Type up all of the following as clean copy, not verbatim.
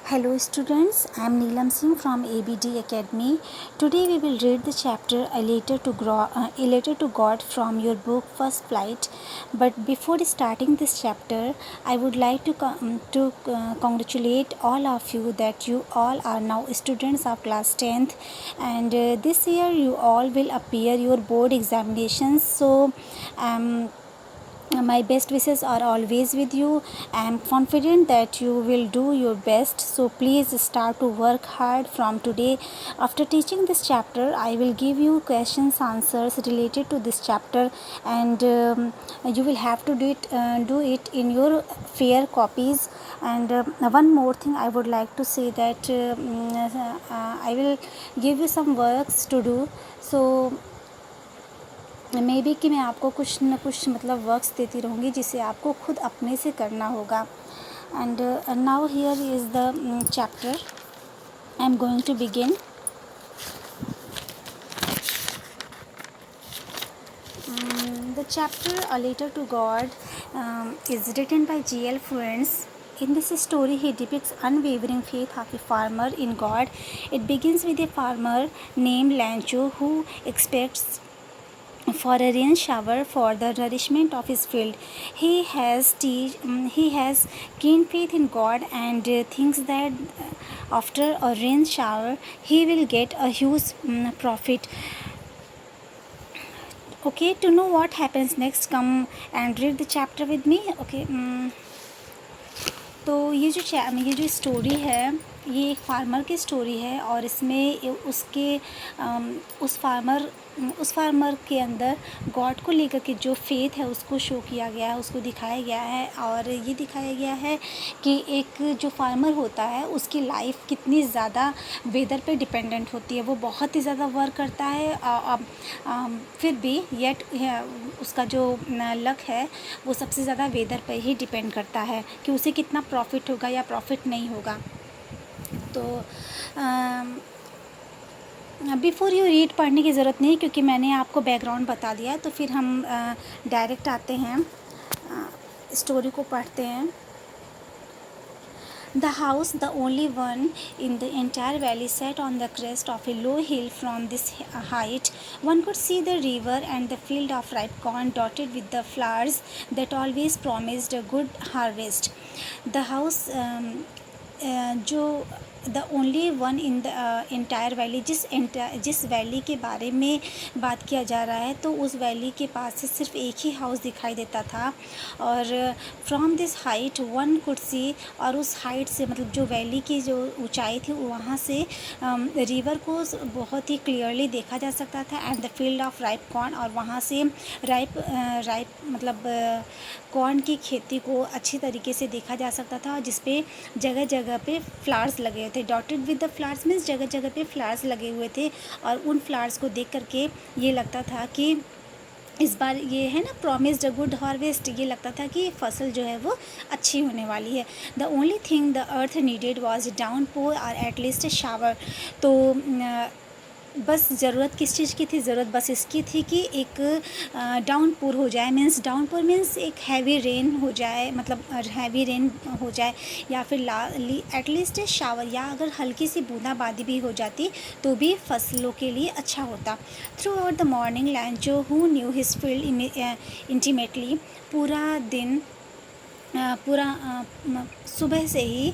Hello students, I am Neelam Singh from ABD Academy. Today we will read the chapter A Letter to God from your book First Flight. But before starting this chapter, I would like to congratulate all of you that you all are now students of class 10th, and this year you all will appear your board examinations. So um, my best wishes are always with you. I am confident that you will do your best, so please start to work hard from today. After teaching this chapter, I will give you questions answers related to this chapter, and you will have to do it in your fair copies. And one more thing I would like to say that I will give you some works to do. So may be कि मैं आपको कुछ न कुछ मतलब works देती रहूँगी जिसे आपको खुद अपने से करना होगा. And now here is the chapter. I am going to begin. The chapter A Letter to God is written by G.L. Friends. In this story, he depicts unwavering faith of a farmer in God. It begins with a farmer named Lancho who expects for a rain shower for the nourishment of his field. He has keen faith in God and thinks that after a rain shower he will get a huge profit. Okay, to know what happens next, come and read the chapter with me. Okay. तो ये जो story है ये एक farmer की story है, और इसमें उस फार्मर के अंदर गॉड को लेकर के जो फेथ है उसको शो किया गया है, उसको दिखाया गया है. और ये दिखाया गया है कि एक जो फार्मर होता है उसकी लाइफ कितनी ज़्यादा वेदर पे डिपेंडेंट होती है. वो बहुत ही ज़्यादा वर्क करता है, फिर भी येट उसका जो लक है वो सबसे ज़्यादा वेदर पे ही डिपेंड करता है कि उसे कितना प्रॉफिट होगा या प्रॉफिट नहीं होगा. तो बिफ़ोर यू रीड पढ़ने की ज़रूरत नहीं, क्योंकि मैंने आपको बैकग्राउंड बता दिया. तो फिर हम डायरेक्ट आते हैं, स्टोरी को पढ़ते हैं. The house, the only one in the entire valley, sat on the crest of a low hill. From this height, one could see the river and the field of ripe corn dotted with the flowers that always promised a good harvest. The house, जो the only one in the entire valley, जिस valley के बारे में बात किया जा रहा है, तो उस वैली के पास से सिर्फ एक ही हाउस दिखाई देता था. और from this height one could see, और उस हाइट से मतलब जो वैली की जो ऊंचाई थी वहाँ से रिवर को बहुत ही क्लियरली देखा जा सकता था. And the field of ripe corn, और वहाँ से राइप मतलब कॉर्न की खेती को अच्छी तरीके से देखा जा सकता था, जिसपे जगह जगह पे फ्लावर्स लगे हुए थे. Dotted with the flowers means जगह जगह पे फ्लावर्स लगे हुए थे, और उन फ्लावर्स को देख करके ये लगता था कि इस बार ये है ना प्रॉमिस्ड अ गुड हार्वेस्ट, ये लगता था कि फसल जो है वो अच्छी होने वाली है. The only thing the earth needed was downpour or at least shower. तो बस ज़रूरत किस चीज़ की थी? ज़रूरत बस इसकी थी कि एक डाउनपोर हो जाए. डाउनपोर मीन्स एक हैवी रेन हो जाए, मतलब हैवी रेन हो जाए, या फिर एटलीस्ट शावर, या अगर हल्की सी बूंदाबांदी भी हो जाती तो भी फसलों के लिए अच्छा होता. Through out the morning लैंचो who knew his field intimately, सुबह से ही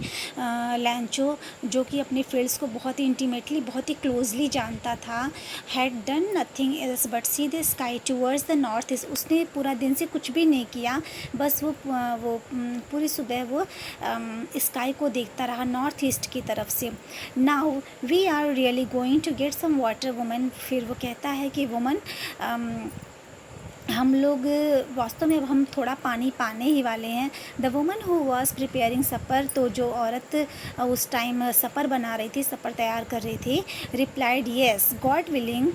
लैंचो, जो कि अपने फील्ड्स को बहुत ही इंटीमेटली, बहुत ही क्लोजली जानता था, had done nothing else but see the sky towards the north east. उसने पूरा दिन से कुछ भी नहीं किया, बस वो पूरी सुबह वो स्काई को देखता रहा नॉर्थ ईस्ट की तरफ से. Now we are really going to get some water woman. फिर वो कहता है कि वुमन, हम लोग वास्तव में अब हम थोड़ा पानी पाने ही वाले हैं. The woman who was preparing supper, तो जो औरत उस टाइम सपर बना रही थी, सपर तैयार कर रही थी, रिप्लाइड येस गॉड विलिंग.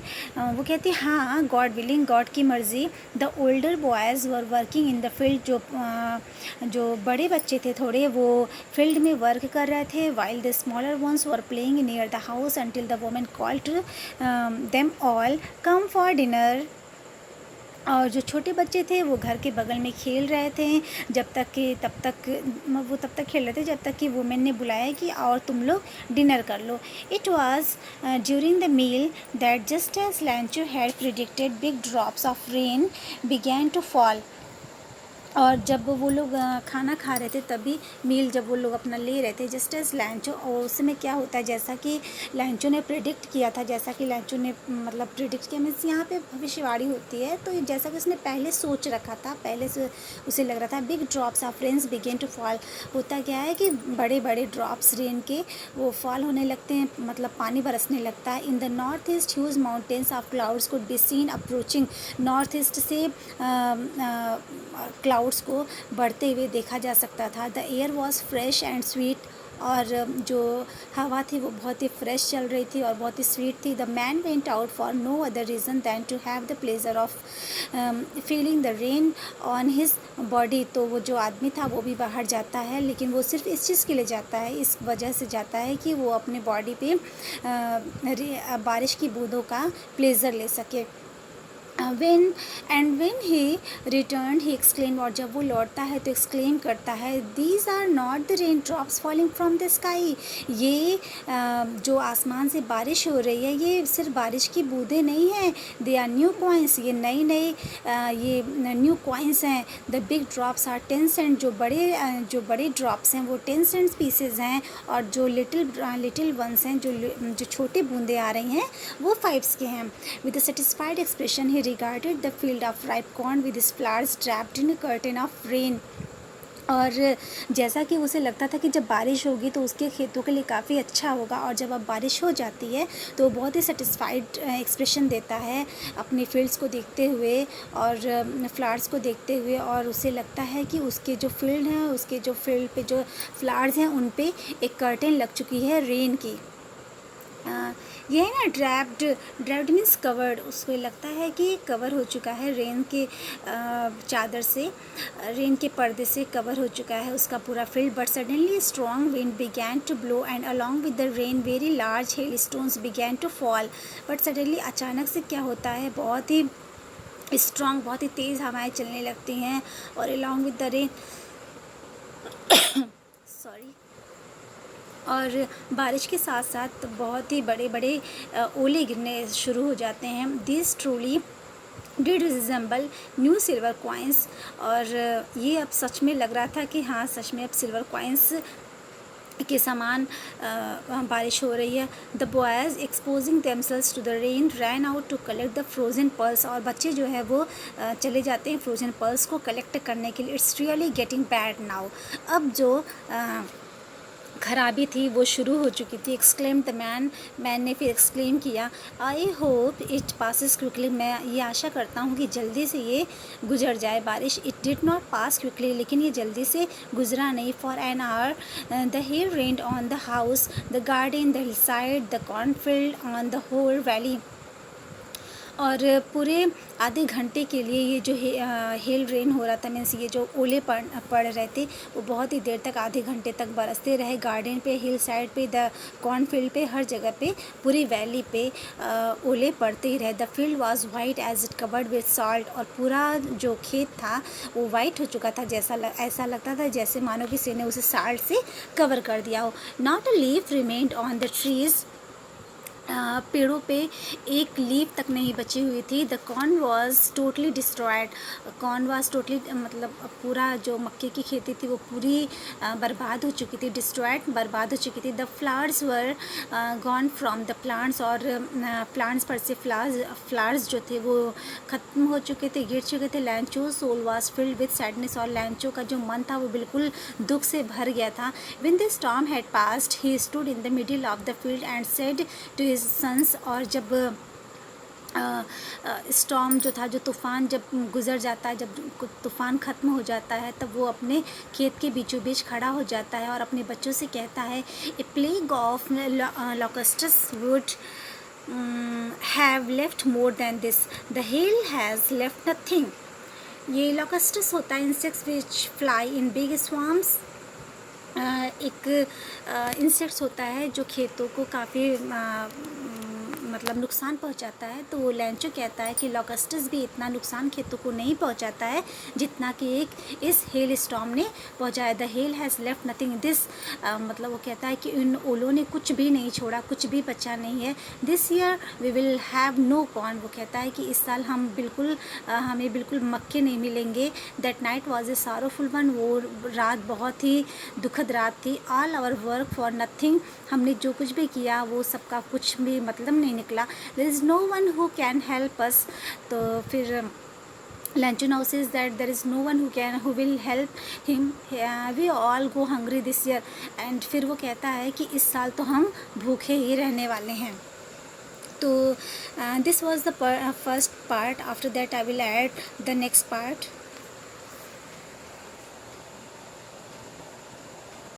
वो कहती हाँ, गॉड विलिंग, गॉड की मर्ज़ी. The older boys were working in the field. जो बड़े बच्चे थे थोड़े, वो फील्ड में वर्क कर रहे थे. While the smaller ones were playing near the house until the woman called to them all, come for dinner. और जो छोटे बच्चे थे वो घर के बगल में खेल रहे थे, जब तक कि वो तब तक खेल रहे थे जब तक कि वुमेन ने बुलाया कि और तुम लोग डिनर कर लो। It was during the meal that just as Lencho had predicted big drops of rain began to fall. और जब वो लोग खाना खा रहे थे तभी मील जब वो लोग अपना ले रहे थे, जस्ट एज लैंचो, और उसमें क्या होता है जैसा कि लैंचो ने प्रेडिक्ट किया था, जैसा कि लैंचो ने मतलब प्रेडिक्ट किया मीन्स यहाँ पे भविष्यवाणी होती है, तो जैसा कि उसने पहले सोच रखा था, पहले से उसे लग रहा था। Big drops of rains began to fall, होता क्या है कि बड़े बड़े ड्रॉप्स रेन के वो फॉल होने लगते हैं, मतलब पानी बरसने लगता है। In the north east huge mountains of clouds could be seen approaching, north east से क्लाउड्स को बढ़ते हुए देखा जा सकता था। The air was fresh and sweet, और जो हवा थी वो बहुत ही फ्रेश चल रही थी और बहुत ही स्वीट थी। The man went out for no other reason than to have the pleasure of feeling the rain on his body. तो वो जो आदमी था वो भी बाहर जाता है, लेकिन वो सिर्फ इस चीज़ के लिए जाता है, इस वजह से जाता है कि वो अपने बॉडी पे बारिश की बूंदों का प्लेज़र ले सके। when he returned he exclaimed, और जब वो लौटता है तो exclaim करता है, these are not the rain drops falling from the sky। ये जो आसमान से बारिश हो रही है ये सिर्फ बारिश की बूंदें नहीं हैं, they are new coins, ये नई नई ये न्यू कॉइन्स हैं। the big drops are 10 cent, जो बड़े ड्रॉप्स हैं वो 10 cents पीसेज हैं, और जो लिटिल वंस हैं, जो छोटे बूंदें आ रही हैं वो 5 के हैं। with a satisfied expression he regarded the field of ripe corn with its flowers draped in a curtain of rain। और जैसा कि उसे लगता था कि जब बारिश होगी तो उसके खेतों के लिए काफ़ी अच्छा होगा, और जब अब बारिश हो जाती है तो वो बहुत ही सेटिस्फाइड एक्सप्रेशन देता है अपने फील्ड्स को देखते हुए और फ्लावर्स को देखते हुए, और उसे लगता है कि उसके जो फील्ड हैं, उसके जो फील्ड पे जो फ्लावर्स हैं उन पे एक कर्टेन लग चुकी है रेन की। ये है ना ड्रैप्ड मीन्स कवर्ड, उसको लगता है कि कवर हो चुका है रेन के चादर से, रेन के पर्दे से कवर हो चुका है उसका पूरा field. But suddenly strong wind began to blow and along with the rain very large hail stones began to fall. But suddenly अचानक से क्या होता है, बहुत ही स्ट्रॉन्ग, बहुत ही तेज़ हवाएं चलने लगती हैं, और along with the rain sorry, और बारिश के साथ साथ बहुत ही बड़े बड़े ओले गिरने शुरू हो जाते हैं। This truly did resemble new silver coins, और ये अब सच में लग रहा था कि हाँ सच में अब सिल्वर कॉइन्स के समान बारिश हो रही है। The boys exposing themselves to the rain ran out to collect the frozen pearls, और बच्चे जो है वो चले जाते हैं फ्रोजन पर्ल्स को कलेक्ट करने के लिए। It's really getting bad now, अब जो खराबी थी वो शुरू हो चुकी थी। एक्सक्लेम द मैन ने फिर एक्सक्लेम किया, I hope it passes quickly, मैं ये आशा करता हूँ कि जल्दी से ये गुजर जाए बारिश। It did not pass quickly, लेकिन ये जल्दी से गुजरा नहीं। For an hour the hail rained on the house, the garden, the hillside, the cornfield, on the whole valley, और पूरे आधे घंटे के लिए ये जो हेल रेन हो रहा था, मीन्स ये जो ओले पड़ रहे थे वो बहुत ही देर तक, आधे घंटे तक बरसते रहे। गार्डन पे, हिल साइड पे, द कॉर्नफील्ड पे, हर जगह पे, पूरी वैली पे ओले पड़ते ही रहे। The field was white as it covered with salt, और पूरा जो खेत था वो वाइट हो चुका था, ऐसा लगता था जैसे मानो किसी ने उसे साल्ट से कवर कर दिया हो। Not a leaf remained on the trees, पेड़ों पे एक लीफ तक नहीं बची हुई थी। The corn was totally destroyed, corn was totally मतलब पूरा जो मक्के की खेती थी वो पूरी बर्बाद हो चुकी थी, डिस्ट्रॉयड, बर्बाद हो चुकी थी। The flowers were gone from the plants, और प्लांट्स पर से फ्लावर्स जो थे वो ख़त्म हो चुके थे, गिर चुके थे। Lencho soul was filled with sadness, और लैंचो का जो मन था वो बिल्कुल दुख से भर गया था। When the storm had passed he stood in the middle of the field and said to sons, और जब स्टॉर्म जो था, जो तूफ़ान जब गुज़र जाता है, जब तूफ़ान ख़त्म हो जाता है, तब वो अपने खेत के बीचों बीच खड़ा हो जाता है और अपने बच्चों से कहता है, a plague of locusts would have left more than this, the hail has left nothing. ये लोकस्टस होता है insects which fly in big swarms, एक इंसेक्ट्स होता है जो खेतों को काफ़ी मतलब नुकसान पहुंचाता है, तो लैंचो कहता है कि लॉकस्टस भी इतना नुकसान खेतों को नहीं पहुंचाता है जितना कि एक इस हेल स्टॉर्म ने पहुंचाया। The hail has left nothing this, मतलब वो कहता है कि इन ओलों ने कुछ भी नहीं छोड़ा, कुछ भी बचा नहीं है। This year we will have no corn, वो कहता है कि इस साल हम बिल्कुल हमें बिल्कुल मक्के नहीं मिलेंगे। That night was a sorrowful one, वो रात बहुत ही दुखद रात थी। All our work for nothing, हमने जो कुछ भी किया वो सबका कुछ भी मतलब नहीं निकला। There is no one who can help us, तो फिर Lancho now says that there is no one who will help him. We all go hungry this year. And फिर वो कहता है कि इस साल तो हम भूखे ही रहने वाले हैं। तो this was the first part. After that I will add the next part.